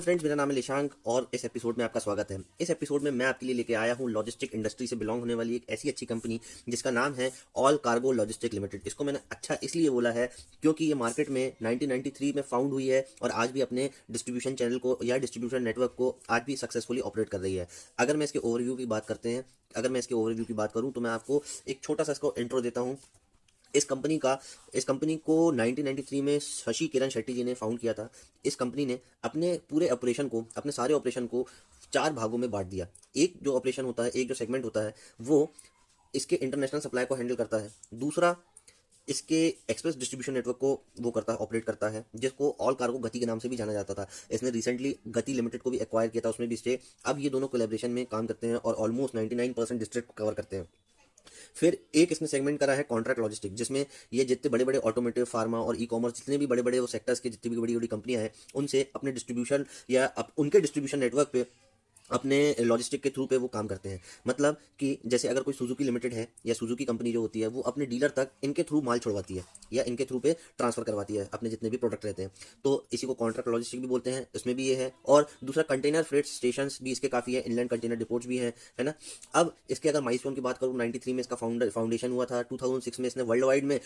Friends, मेरा नाम है लिशांक और इस एपिसोड में आपका स्वागत है। इस एपिसोड में मैं आपके लिए लेके आया हूँ लॉजिस्टिक इंडस्ट्री से बिलोंग होने वाली एक ऐसी अच्छी कंपनी जिसका नाम है ऑल कार्गो लॉजिस्टिक लिमिटेड। इसको मैंने अच्छा इसलिए बोला है क्योंकि ये मार्केट में 1993 में फाउंड हुई है और आज भी अपने डिस्ट्रीब्यूशन चैनल को या डिस्ट्रीब्यूशन नेटवर्क को आज भी सक्सेसफुली ऑपरेट कर रही है। अगर मैं इसके ओवरव्यू की बात करते हैं अगर मैं इसके ओवरव्यू की बात करूँ तो मैं आपको एक छोटा सा इसको इंट्रो देता हूँ। इस कंपनी को 1993 में शशि किरण शेट्टी जी ने फाउंड किया था। इस कंपनी ने अपने सारे ऑपरेशन को चार भागों में बांट दिया। एक जो ऑपरेशन होता है, एक जो सेगमेंट होता है, वो इसके इंटरनेशनल सप्लाई को हैंडल करता है। दूसरा इसके एक्सप्रेस डिस्ट्रीब्यूशन नेटवर्क को वो करता है, ऑपरेट करता है, जिसको ऑल कार्गो गति के नाम से भी जाना जाता था। इसने रिसेंटली गति लिमिटेड को भी एक्वायर किया था, उसमें भी स्टे। अब ये दोनों कोलैबोरेशन में काम करते हैं और ऑलमोस्ट 99% डिस्ट्रिक्ट कवर करते हैं। फिर एक इसने सेगमेंट करा है कॉन्ट्रैक्ट लॉजिस्टिक, जिसमें ये जितने बड़े बड़े ऑटोमोटिव, फार्मा और ई कॉमर्स, जितने भी बड़े बड़े वो सेक्टर्स के जितनी भी बड़ी बड़ी कंपनियां हैं, उनसे अपने डिस्ट्रीब्यूशन या उनके डिस्ट्रीब्यूशन नेटवर्क पे अपने लॉजिस्टिक के थ्रू पे वो काम करते हैं। मतलब कि जैसे अगर कोई सुजुकी लिमिटेड है या सुजुकी कंपनी जो होती है, वो अपने डीलर तक इनके थ्रू माल छोड़वाती है या इनके थ्रू पे ट्रांसफर करवाती है अपने जितने भी प्रोडक्ट रहते हैं। तो इसी को कॉन्ट्रैक्ट लॉजिस्टिक भी बोलते हैं, इसमें भी ये है। और दूसरा कंटेनर फ्रेट स्टेशन भी इसके काफ़ी है, इनलैंड कंटेनर डिपोट्स भी हैं, है ना। अब इसके अगर माइलस्टोन की बात करूँ, 93 में इसका फाउंडेशन हुआ था। 2006 में इसने वर्ल्ड वाइड में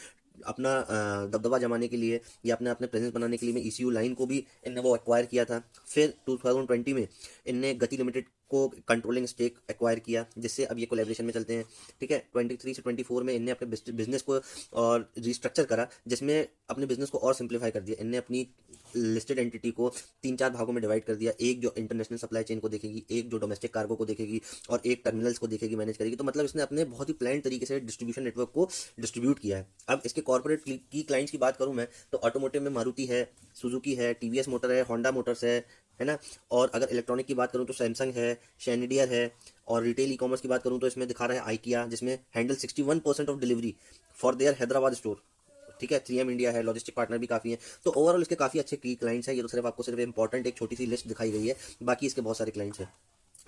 अपना दबदबा जमाने के लिए या अपने अपने प्रेजेंस बनाने के लिए में ईसीयू लाइन को भी इनने वो एक्वायर किया था। फिर 2020 में इनने गति लिमिटेड को कंट्रोलिंग स्टेक एक्वायर किया, जिससे अब ये कोलैबोरेशन में चलते हैं। ठीक है, 23 से 24 में इनने अपने बिजनेस को और रिस्ट्रक्चर करा, जिसमें अपने बिजनेस को और सिंप्लीफाई कर दिया। इनने अपनी लिस्टेड एंटिटी को 3-4 भागों में डिवाइड कर दिया। एक जो इंटरनेशनल सप्लाई चेन को देखेगी, एक जो डोमेस्टिक कार्गो को देखेगी और एक टर्मिनल्स को देखेगी, मैनेज करेगी। तो मतलब इसने अपने बहुत ही प्लान तरीके से डिस्ट्रीब्यूशन नेटवर्क को डिस्ट्रीब्यूट किया है। अब इसके कॉर्पोरेट की क्लाइंट्स की बात करूं मैं, तो ऑटोमोटिव में मारुति है, सुजुकी है, टीवीएस मोटर है, होंडा मोटर्स है ना। और अगर इलेक्ट्रॉनिक की बात करूं तो सैमसंग है, शैनिडियर है। और रिटेल ई कॉमर्स की बात करूं तो इसमें दिखा रहा है आइकिया, जिसमें handle 61% of delivery for their Hyderabad store. ठीक है, 3M इंडिया है, लॉजिस्टिक पार्टनर भी काफ़ी हैं। तो ओवरऑल इसके काफ़ी अच्छे की क्लाइंट्स हैं। ये तो सिर्फ आपको सिर्फ इंपॉर्टेंट एक छोटी सी लिस्ट दिखाई गई है, बाकी इसके बहुत सारे क्लाइंट्स हैं।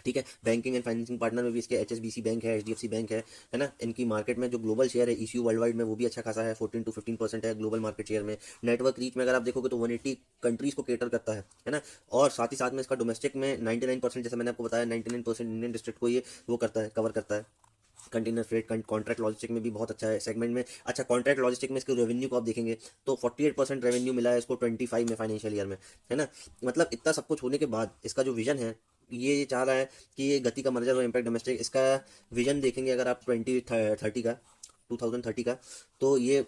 ठीक है, बैंकिंग एंड फाइनेंसिंग पार्टनर में भी इसके HSBC बैंक है, HDFC बैंक है ना। इनकी मार्केट में जो ग्लोबल शेयर है ईसीयू वर्ल्ड वाइड में, वो भी अच्छा खासा है, 14 to 15% है ग्लोबल मार्केट शेयर में। नेटवर्क रीच में अगर आप देखोगे तो 180 कंट्रीज को केटर करता है ना। और साथ ही साथ में इसका डोमेस्टिक में 99%, जैसे मैंने आपको बताया, 99% इंडियन डिस्ट्रिक्ट को ये वो करता है, कवर करता है। कंटेनर फ्रेट कॉन्ट्रैक्ट लॉजिस्टिक में भी बहुत अच्छा है सेगमेंट में। अच्छा, कॉन्ट्रैक्ट लॉजिस्टिक में इसके रेवेन्यू को आप देखेंगे तो 48% रेवेन्यू मिला है इसको 25 में, फाइनेंशियल ईयर में, है ना। मतलब इतना सब कुछ होने के बाद इसका जो विजन है, ये चाह रहा है कि ये गति का मर्जर और इम्पैक्ट डोमेस्टिक, इसका विजन देखेंगे अगर आप 2030 का, तो ये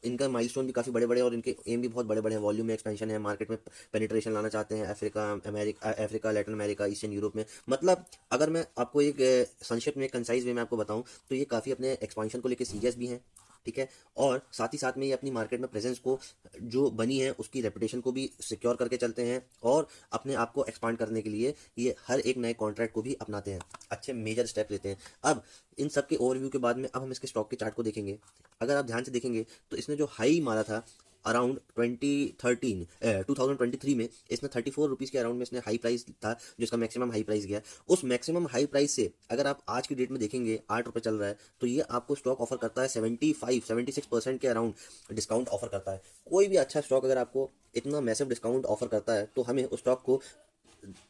इनका माइलस्टोन भी काफ़ी बड़े बड़े और इनके एम भी बहुत बड़े बड़े हैं। वॉल्यूम में एक्सपेंशन है, मार्केट में पेनिट्रेशन लाना चाहते हैं, Africa, Latin America, eastern Europe में। मतलब अगर मैं आपको एक संक्षिप्त में, कंसाइज वे में आपको बताऊं, तो ये काफ़ी अपने एक्सपांशन को लेकर सीरियस भी हैं। ठीक है, और साथ ही साथ में ये अपनी मार्केट में प्रेजेंस को जो बनी है उसकी रेपुटेशन को भी सिक्योर करके चलते हैं और अपने आप को एक्सपांड करने के लिए ये हर एक नए कॉन्ट्रैक्ट को भी अपनाते हैं, अच्छे मेजर स्टेप लेते हैं। अब इन सब के ओवरव्यू के बाद में अब हम इसके स्टॉक के चार्ट को देखेंगे। अगर आप ध्यान से देखेंगे तो इसने जो हाई मारा था अराउंड 2023 में, इसने 34 रुपीज़ के अराउंड में इसने हाई प्राइस था, जो इसका मैक्सिमम हाई प्राइस गया। उस मैक्सिमम हाई प्राइस से अगर आप आज की डेट में देखेंगे, 8 रुपये चल रहा है, तो ये आपको स्टॉक ऑफर करता है 76% के अराउंड डिस्काउंट ऑफर करता है। कोई भी अच्छा स्टॉक अगर आपको इतना मैसिव डिस्काउंट ऑफर करता है तो हमें उस स्टॉक को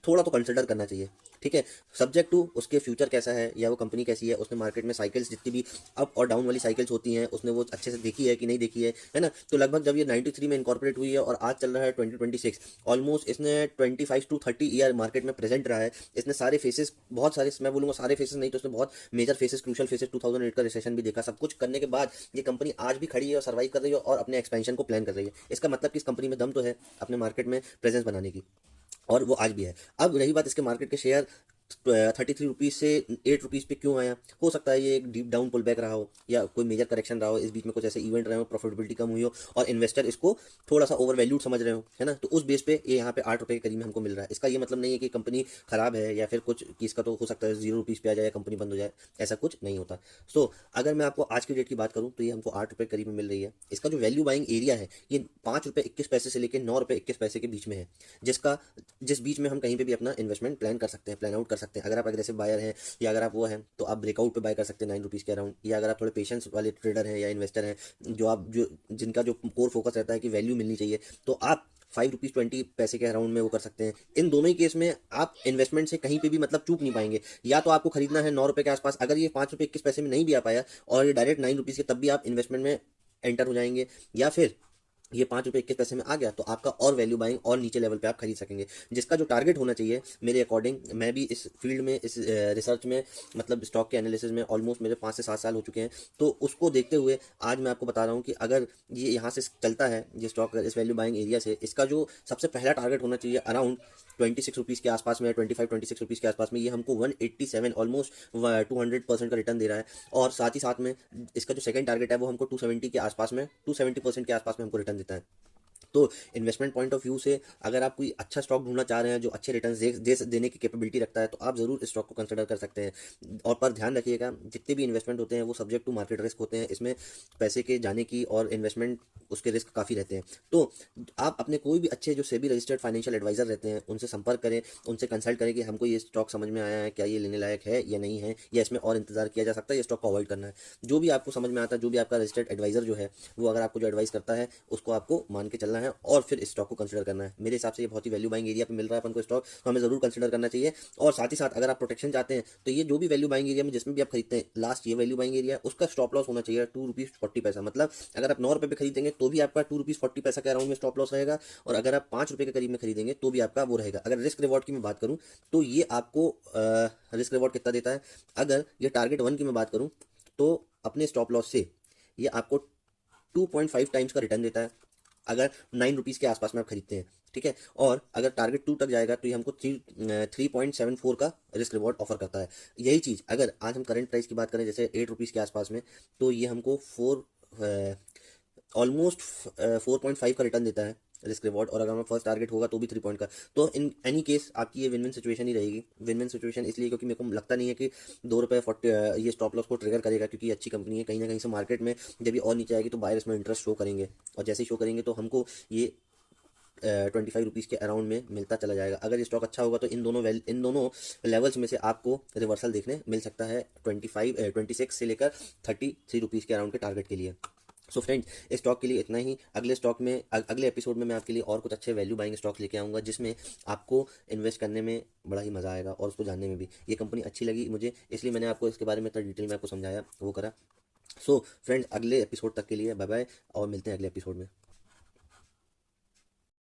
थोड़ा तो कंसिडर करना चाहिए। ठीक है, सब्जेक्ट टू उसके फ्यूचर कैसा है या वो कंपनी कैसी है, उसने मार्केट में साइकिल्स जितनी भी अप और डाउन वाली साइकिल्स होती हैं, उसने वो अच्छे से देखी है कि नहीं देखी है ना। तो लगभग जब ये 93 में इनकॉर्पोरेट हुई है और आज चल रहा है 2026, ऑलमोस्ट इसने 25 to 30 ईयर मार्केट में प्रेजेंट रहा है। इसने सारे फेसेस, बहुत सारे, मैं बोलूँगा सारे फेसेस नहीं तो इसने बहुत मेजर फेसेस, क्रूशल फेसेस, 2008 का रिसेशन भी देखा। सब कुछ करने के बाद ये कंपनी आज भी खड़ी है और सर्वाइव कर रही है और अपने एक्सपेंशन को प्लान कर रही है। इसका मतलब कि इस कंपनी में दम तो है अपने मार्केट में प्रेजेंस बनाने की, और वो आज भी है। अब रही बात इसके मार्केट के शेयर 33 रुपीज़ से 8 रुपीज़ पे क्यों आया, हो सकता है ये एक डीप डाउन पुल बैक रहा हो या कोई मेजर करेक्शन रहा हो, इस बीच में कुछ ऐसे इवेंट रहे हो, प्रॉफिटेबिलिटी कम हुई हो और इन्वेस्टर इसको थोड़ा सा ओवर वैल्यूड समझ रहे हो, है ना। तो उस बेस पे ये यहाँ पे 8 रुपये के करीब में हमको मिल रहा है। इसका ये मतलब नहीं है कि कंपनी खराब है या फिर कुछ, कि इसका तो हो सकता है 0 रुपीज़ पे आ जाए या कंपनी बंद हो जाए, ऐसा कुछ नहीं होता। सो अगर मैं आपको आज की डेट की बात करूँ तो ये हमको 8 रुपये करीब में मिल रही है। इसका जो वैल्यू बाइंग एरिया है ये 5 रुपये 21 पैसे से लेकर 9 रुपये 21 पैसे के बीच में है, जिस बीच में हम कहीं पे भी अपना इन्वेस्टमेंट प्लान कर सकते हैं, प्लान आउट कर सकते हैं। अगर आप एग्रेसिव बायर हैं या अगर आप वो हैं तो आप ब्रेकआउट पे बाय कर सकते हैं 9 रुपीज़ के अराउंड, या अगर आप थोड़े पेशेंस वाले ट्रेडर हैं या इन्वेस्टर हैं जो जिनका जो कोर फोकस रहता है कि वैल्यू मिलनी चाहिए, तो आप ₹5.20 के अराउंड में वो कर सकते हैं। इन दोनों ही केस में आप इन्वेस्टमेंट से कहीं पे भी मतलब चूक नहीं पाएंगे। या तो आपको खरीदना है ₹9 के आसपास, अगर ये ₹5.21 में नहीं भी आ पाया और ये डायरेक्ट ₹9 के, तब भी आप इन्वेस्टमेंट में एंटर हो जाएंगे। या फिर ये ₹5.21 में आ गया तो आपका और वैल्यू बाइंग और नीचे लेवल पे आप खरीद सकेंगे। जिसका जो टारगेट होना चाहिए मेरे अकॉर्डिंग, मैं भी इस फील्ड में, इस रिसर्च में, मतलब स्टॉक के एनालिसिस में ऑलमोस्ट मेरे 5 से 7 साल हो चुके हैं। तो उसको देखते हुए आज मैं आपको बता रहा हूँ कि अगर ये यहाँ से चलता है ये स्टॉक इस वैल्यू बाइंग एरिया से, इसका जो सबसे पहला टारगेट होना चाहिए अराउंड ₹26 के आसपास में, 25-26 के आसपास में, ये हमको 187 ऑलमोस्ट 200% का रिटर्न दे रहा है। और साथ ही साथ में इसका जो सेकंड टारगेट है वो हमको 270 के आसपास में, 270% के आसपास में हमको रिटर्न देता है। तो इन्वेस्टमेंट पॉइंट ऑफ व्यू से अगर आप कोई अच्छा स्टॉक ढूंढना चाह रहे हैं जो अच्छे रिटर्न देने की कैपेबिलिटी रखता है, तो आप जरूर इस स्टॉक को कंसिडर कर सकते हैं। और पर ध्यान रखिएगा, जितने भी इन्वेस्टमेंट होते हैं वो सब्जेक्ट टू मार्केट रिस्क होते हैं। इसमें पैसे के जाने की और इन्वेस्टमेंट उसके रिस्क काफ़ी रहते हैं। तो आप अपने कोई भी अच्छे जो सेबी रजिस्टर्ड फाइनेंशियल एडवाइजर रहते हैं उनसे संपर्क करें, उनसे कंसल्ट करें कि हमको ये स्टॉक समझ में आया है, क्या ये लेने लायक है या नहीं है, या इसमें और इंतजार किया जा सकता है, ये स्टॉक को अवॉइड करना है। जो भी आपको समझ में आता है, जो भी आपका रजिस्टर्ड एडवाइजर जो है वो अगर आपको जो एडवाइस करता है उसको आपको मान के चलना है और फिर स्टॉक को कंसिडर करना है। मेरे हिसाब से ये बहुत ही वैल्यू बाइंग एरिया पे मिल रहा है अपन को स्टॉक, तो हमें जरूर कंसिडर करना चाहिए। और साथ ही साथ अगर आप प्रोटेक्शन चाहते हैं तो ये जो भी वैल्यू बाइंग एरिया में जिसमें भी आप खरीदते हैं, लास्ट ये वैल्यू बाइंग एरिया, उसका स्टॉप लॉस होना चाहिए ₹2.40। मतलब अगर आप ₹9 पे खरीदेंगे तो भी आपका ₹2.40 के अराउंड में स्टॉप लॉस रहेगा, और अगर आप ₹5 के करीब में खरीदेंगे तो भी आपका वो रहेगा। अगर रिस्क रिवॉर्ड की मैं बात करूं तो ये आपको रिस्क रिवॉर्ड कितना देता है, अगर ये टारगेट 1 की मैं बात करूं तो अपने स्टॉप लॉस से ये आपको 2.5 टाइम्स का रिटर्न देता है अगर ₹9 के आसपास में आप खरीदते हैं। ठीक है, और अगर टारगेट 2 तक जाएगा तो ये हमको 3.74 का रिस्क रिवॉर्ड ऑफर करता है। यही चीज़ अगर आज हम करंट प्राइस की बात करें जैसे ₹8 के आसपास में, तो ये हमको ऑलमोस्ट 4.5 का रिटर्न देता है रिस्क रिवॉर्ड। और अगर हमारा फर्स्ट टारगेट होगा तो भी 3 पॉइंट का। तो इन एनी केस आपकी ये विन विन सिचुएशन ही रहेगी। विन विन सिचुएशन इसलिए क्योंकि मेरे को लगता नहीं है कि ₹2.40 ये स्टॉप लॉस को ट्रिगर करेगा, क्योंकि ये अच्छी कंपनी है। कहीं ना कहीं से मार्केट में जब ये और नीचे आएगी तो बायर इसमें इंटरेस्ट शो करेंगे, और जैसे ही शो करेंगे तो हमको ये ₹25 के अराउंड में मिलता चला जाएगा। अगर ये स्टॉक अच्छा होगा तो इन दोनों लेवल्स में से आपको रिवर्सल देखने मिल सकता है 26 से लेकर ₹33 के अराउंड के टारगेट के लिए। सो फ्रेंड्स, इस स्टॉक के लिए इतना ही। अगले एपिसोड में मैं आपके लिए और कुछ अच्छे वैल्यू बाइंग स्टॉक्स लेके आऊँगा जिसमें आपको इन्वेस्ट करने में बड़ा ही मज़ा आएगा और उसको जानने में भी। ये कंपनी अच्छी लगी मुझे, इसलिए मैंने आपको इसके बारे में इतना डिटेल में आपको समझाया, वो करा। सो फ्रेंड्स, अगले एपिसोड तक के लिए बाय बाय, और मिलते हैं अगले एपिसोड में।